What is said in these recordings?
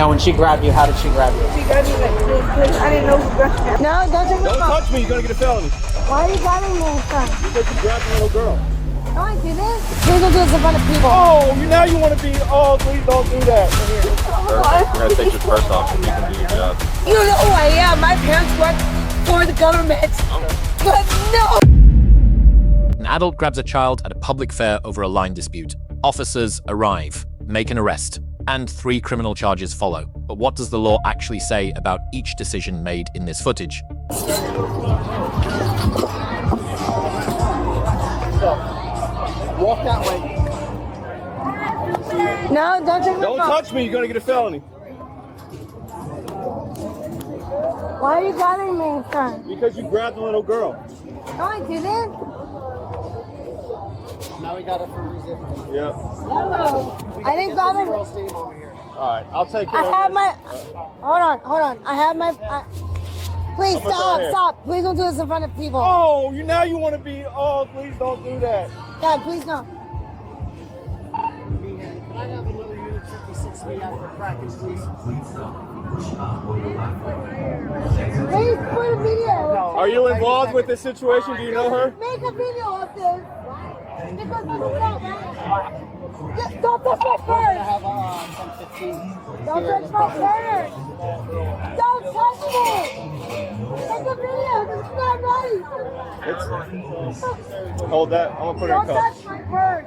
Now, when she grabbed you, how did she grab you? She grabbed me like this. I didn't know who grabbed me. No, Don't touch me. You're gonna get a felony. Why are you grabbing me, son? Because you grabbed a little girl. No, I didn't. Please don't do this in front of people. Oh, now you want to be. Oh, please don't do that. We're gonna take your purse off so you can do your job. You know who I am. My parents work for the government. But no. An adult grabs a child at a public fair over a line dispute. Officers arrive, make an arrest, and 3 criminal charges follow. But what does the law actually say about each decision made in this footage? Walk that way. No, don't touch me. You're gonna get a felony. Why are you grabbing me, son? Because you grabbed a little girl. No, I didn't. Now we got it for resisting. Yeah. I didn't grab him. All right, I'll take care I of have it. my. Hold on. I have my. Please stop. Please don't do this in front of people. Oh, now you want to be. Oh, please don't do that. Dad, please no. Can I have another unit 56 meet out for practice, please? Please put a video. Are you involved with this situation? Do you know her? Make a video of this. Because this is not right. Don't touch my purse. Don't touch my purse. Don't touch me. Make a video. This is not right. Hold that. I'm gonna put her in Don't cuffs. touch my purse.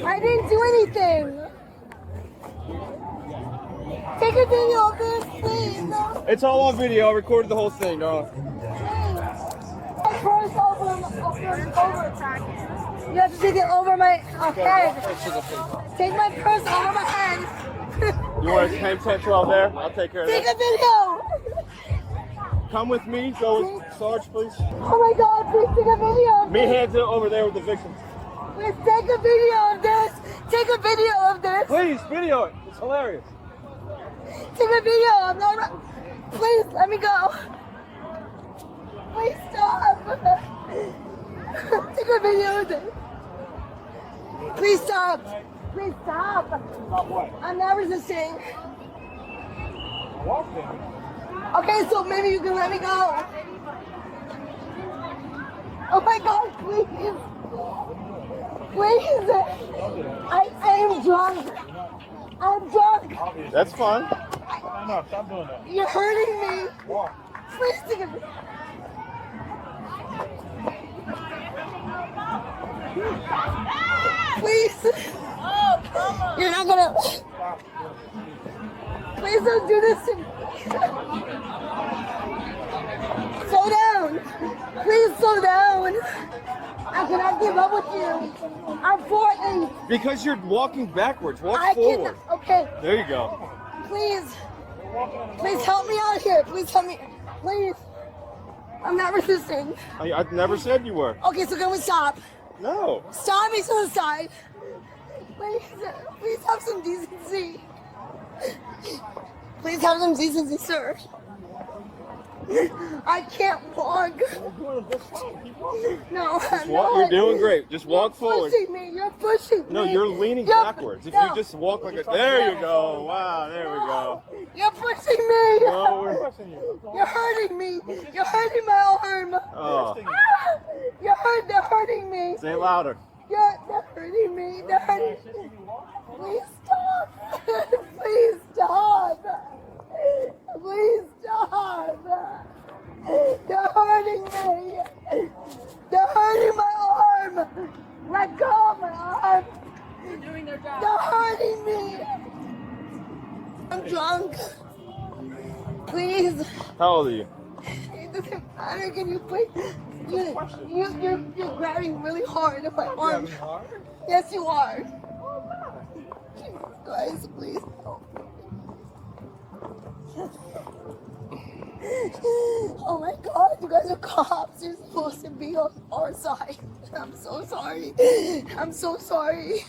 I didn't do anything. Take a video of this, please. It's all on video. I recorded the whole thing, dog. My purse over. You have to take it over my head. Take my purse over my head. You want to claim 1012 there? I'll take care of Take that. a video. Come with me. Go with Sarge, please. Oh my God, please take a video of Me this. hands it over there with the victim. Please take a video of this. Take a video of this. Please, video it. It's hilarious. Take a video. I'm not. Please let me go. Please stop. Take a video of this. Please stop. Please stop. Stop what? I'm not resisting. Walk then. Okay, so maybe you can let me go. Oh my God, please. Please. I am drunk. I'm drunk. That's fine. No, stop doing that. You're hurting me. Walk. Please take a video. Please. You're not gonna. Please don't do this to me. Slow down. Please slow down. I cannot give up with you. I'm 4'8". Because you're walking backwards. Walk I forward. cannot. Okay. There you go. Please. Please help me out here. Please help me. Please. I'm not resisting. I never said you were. Okay, so can we stop? No. Stop me to the side. Please have some decency. Please have some decency, sir. I can't walk. No, I'm not. You're doing great. Just walk forward. You're pushing me. You're pushing me. No, you're leaning backwards. If no. you just walk like a... There you go. Wow, there we go. You're pushing me. No, we're pushing you. You're hurting me. You're hurting my arm. Oh. They're hurting me. Say it louder. They're hurting me. They're hurting me. Please stop. Please stop. Please stop. They're hurting me. They're hurting my arm. Let go of my arm. They're doing their job. They're hurting me. I'm drunk. Please. How old are you? It doesn't matter. Can you please? You're grabbing really hard at my arm. Yes, you are. Guys, please help. Oh my God, you guys are cops. You're supposed to be on our side. I'm so sorry. I'm so sorry.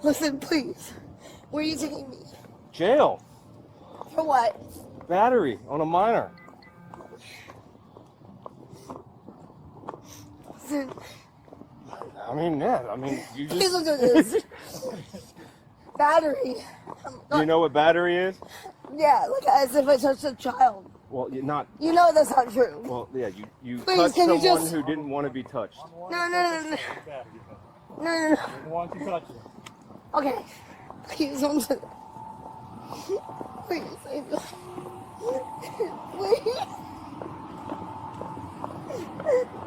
Listen, please. Where are you taking me? Jail. For what? Battery on a minor. Listen, I mean, yeah. I mean, you please just... don't do this. battery. Do you know what battery is? Yeah, like as if I touched a child. Well, you're not. You know that's not true. Well, yeah, you Please, touched can you someone just- who didn't want to be touched. No. No. Why don't you touch it? Okay. Please don't do that. Please. Please.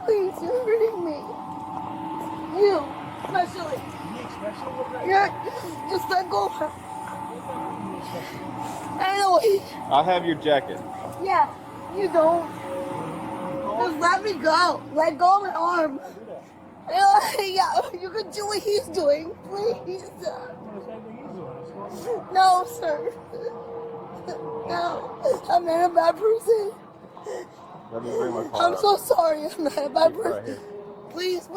Please, you're hurting me. You, especially. Yeah, just let go. Anyway. I'll have your jacket. Yeah, you don't. Just let me go. Let go of my arm. Yeah, you can do what he's doing, please. No, sir. No, I'm not a bad person. Let me bring my car I'm up. so sorry. I'm not a bad Right person. here. Please.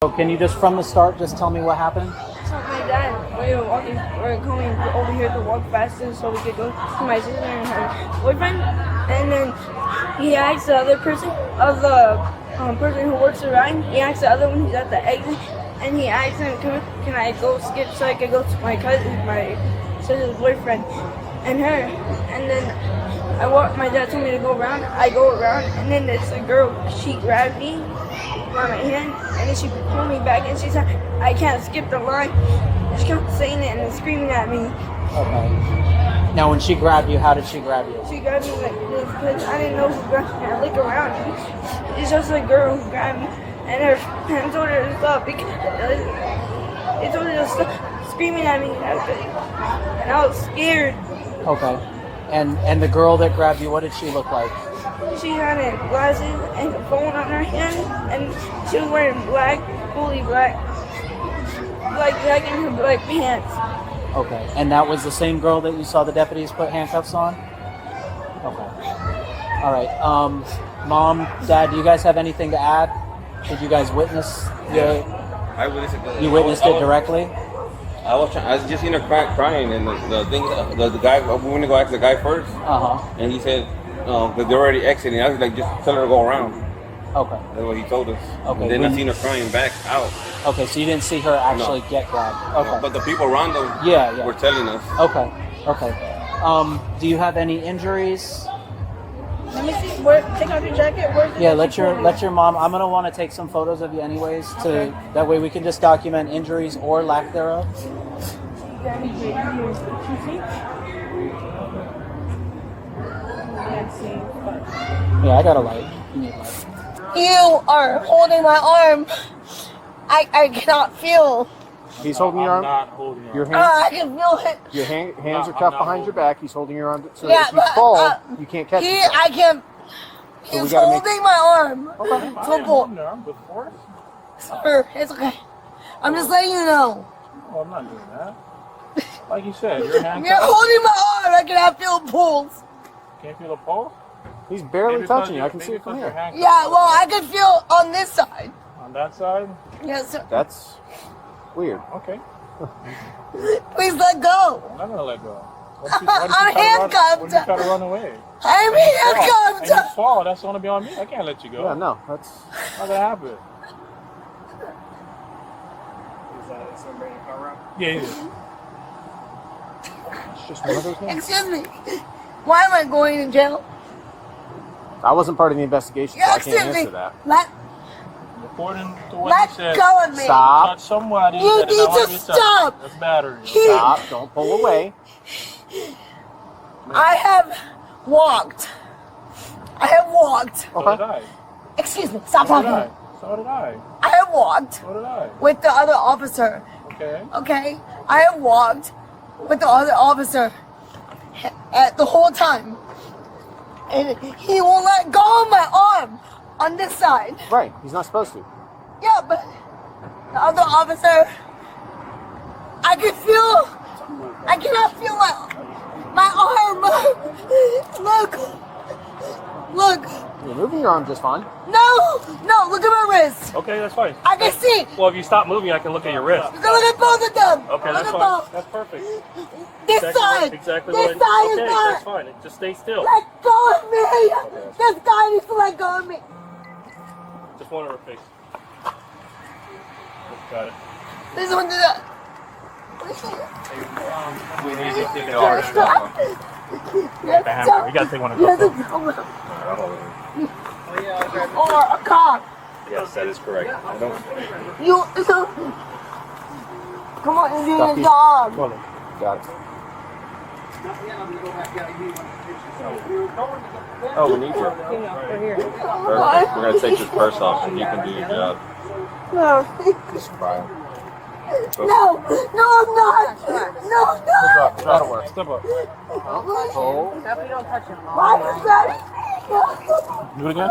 So can you just from the start just tell me what happened? So my dad, we were coming over here to walk faster so we could go to my sister and her boyfriend. And then he asked the other person, of the person who works around, he asked the other one who's at the exit, and he asked him, can I go skip so I could go to my cousin, my sister's boyfriend, and her. And then my dad told me to go around, I go around, and then this girl, she grabbed me by my hand, and then she pulled me back, and she said, I can't skip the line. She kept saying it and then screaming at me. Okay. Now when she grabbed you, how did she grab you? She grabbed me like this because I didn't know who grabbed me. I look around. It's just a girl who grabbed me, and her parents told her to stop because they told her to stop screaming at me and everything. And I was scared. Okay. And the girl that grabbed you, what did she look like? She had glasses and a phone on her hand, and she was wearing black, fully black jacket and her black pants. Okay. And that was the same girl that you saw the deputies put handcuffs on? Okay. All right. Mom, Dad, do you guys have anything to add? Did you guys witness I witnessed it. you witnessed it directly? I was just seen her crying, and the thing, the guy, we went to go ask the guy first, and he said that they're already exiting. I was like, just tell her to go around. Okay. That's what he told us. Okay. And then I seen her crying back out. Okay, so you didn't see her actually get grabbed. Okay. But the people around them Yeah. were telling us. Okay. Do you have any injuries? Let me see. Take off your jacket. Where's the Yeah, let your mom. I'm gonna want to take some photos of you anyways. That way we can just document injuries or lack thereof. Yeah, I got a light. You need a light. You are holding my arm. I cannot feel. He's holding your arm. Not holding your Your arm. hand, I can feel it. your hands are I'm cuffed not behind your holding. back. He's holding your arm, so Yeah, if you but, fall, you can't catch yourself. I can. So we He's gotta make- holding my arm. I didn't So hold cool. your arm before. Sir, it's okay. I'm just letting you know. Oh, I'm not doing that. Like you said, your hand You're holding my arm. I cannot feel pulse. can't feel the pulse. He's barely Maybe touching you. I because can maybe see it from because your here. hand Yeah, well, I can feel on this side. on that side. Yes, sir. That's weird. Okay, Please let go. I'm not gonna let go. I'm handcuffed. What if you try to run away? I'm And you handcuffed. fall. That's gonna be on me. I can't let you go. Yeah, no, that's. How'd that happen? Yeah, yeah. It's just one of those things. Excuse me. Why am I going to jail? I wasn't part of the investigation, so I can't Excuse me. answer that. According to what Let you said, go of me. Stop. touch somebody. You that did need not want to be touched. stop. That's battery. Stop! Don't pull away. I have walked. So did I. Excuse me. Stop So did I. talking. So did I. I have walked So did I. with the other officer. Okay. Okay? I have walked with the other officer at the whole time. And he won't let go of my arm on this side. Right, he's not supposed to. Yeah, but the other officer, I cannot feel my arm. Look. You're moving your arm just fine. No, look at my wrist. Okay, that's fine. I can see. Well, if you stop moving, I can look at your wrist. You can look at both of them. Okay, look that's at fine. both. That's perfect. This side. Exactly This what side is okay, not. that's fine. Just stay still. Let go of me. This guy needs to let go of me. Just one of her face. Got it. This one did that. We need to take it off. You gotta take one of those. Or a cop. Yes, that is correct. I don't. Come on, you're doing your job. Got it. Oh, we need you. We're here. Perfect. We're gonna take this purse off, and you can do your job. No. Just cry. No, I'm not. No. That'll work. Step up. Hope you don't touch him. Why is that? Do it again.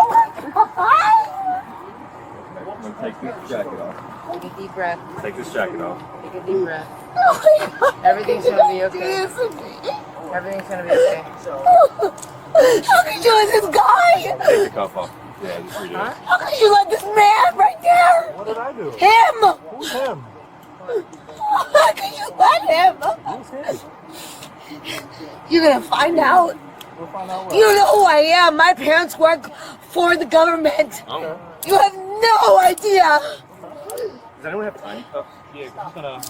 I'm gonna take this jacket off. Take a deep breath. Take this jacket off. Take a deep breath. Everything's gonna be okay. Everything's gonna be okay. How could you let this guy? Take the cuff off. Yeah, just redo it. How could you let this man right there? What did I do? Him. Who's him? How could you let him? Who's him? You're gonna find out. We'll find out what. You know who I am. My parents work for the government. Okay. You have no idea. Does anyone have time? Yeah, I'm gonna.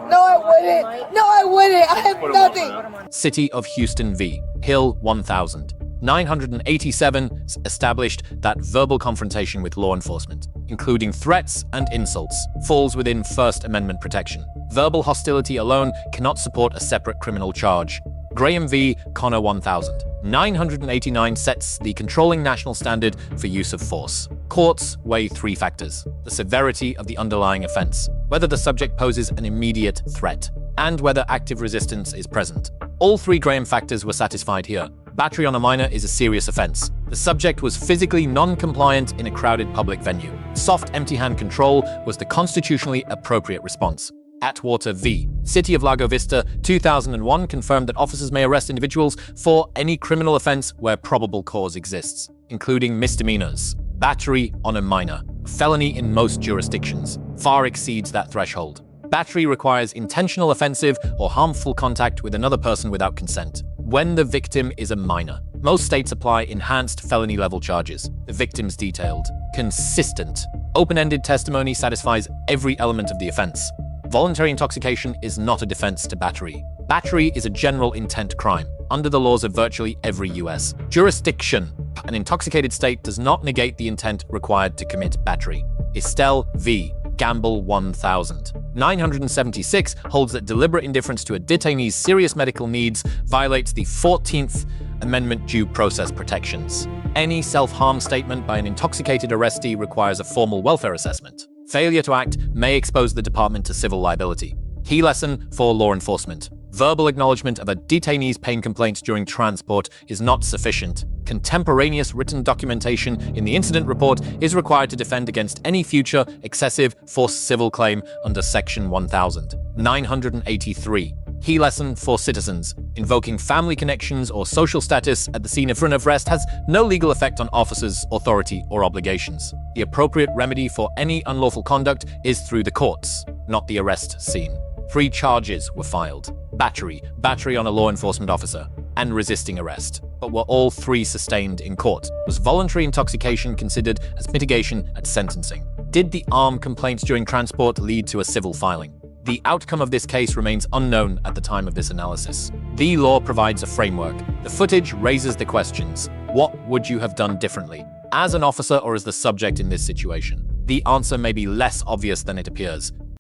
No, I wouldn't. No, I wouldn't. I have Put 'em on for nothing. now. City of Houston v. Hill 1000. 987 established that verbal confrontation with law enforcement, including threats and insults, falls within First Amendment protection. Verbal hostility alone cannot support a separate criminal charge. Graham v. Connor 1000. 989 sets the controlling national standard for use of force. Courts weigh three factors: the severity of the underlying offense, whether the subject poses an immediate threat, and whether active resistance is present. All three Graham factors were satisfied here. Battery on a minor is a serious offense. The subject was physically non-compliant in a crowded public venue. Soft, empty-hand control was the constitutionally appropriate response. Atwater v. City of Lago Vista 2001 confirmed that officers may arrest individuals for any criminal offense where probable cause exists, including misdemeanors. Battery on a minor, a felony in most jurisdictions, far exceeds that threshold. Battery requires intentional offensive or harmful contact with another person without consent, when the victim is a minor. Most states apply enhanced felony-level charges. The victim's detailed. Consistent. Open-ended testimony satisfies every element of the offense. Voluntary intoxication is not a defense to battery. Battery is a general intent crime, under the laws of virtually every US jurisdiction. An intoxicated state does not negate the intent required to commit battery. Estelle v. Gamble 1000. 976 holds that deliberate indifference to a detainee's serious medical needs violates the 14th Amendment due process protections. Any self-harm statement by an intoxicated arrestee requires a formal welfare assessment. Failure to act may expose the department to civil liability. Key lesson for law enforcement. Verbal acknowledgement of a detainee's pain complaints during transport is not sufficient. Contemporaneous written documentation in the incident report is required to defend against any future excessive force civil claim under Section 1000. 983. Key lesson for citizens. Invoking family connections or social status at the scene of an arrest has no legal effect on officers' authority or obligations. The appropriate remedy for any unlawful conduct is through the courts, not the arrest scene. 3 charges were filed: battery on a law enforcement officer, and resisting arrest, but were all 3 sustained in court. Was voluntary intoxication considered as mitigation at sentencing? Did the armed complaints during transport lead to a civil filing? The outcome of this case remains unknown at the time of this analysis. The law provides a framework. The footage raises the questions. What would you have done differently, as an officer or as the subject in this situation? The answer may be less obvious than it appears.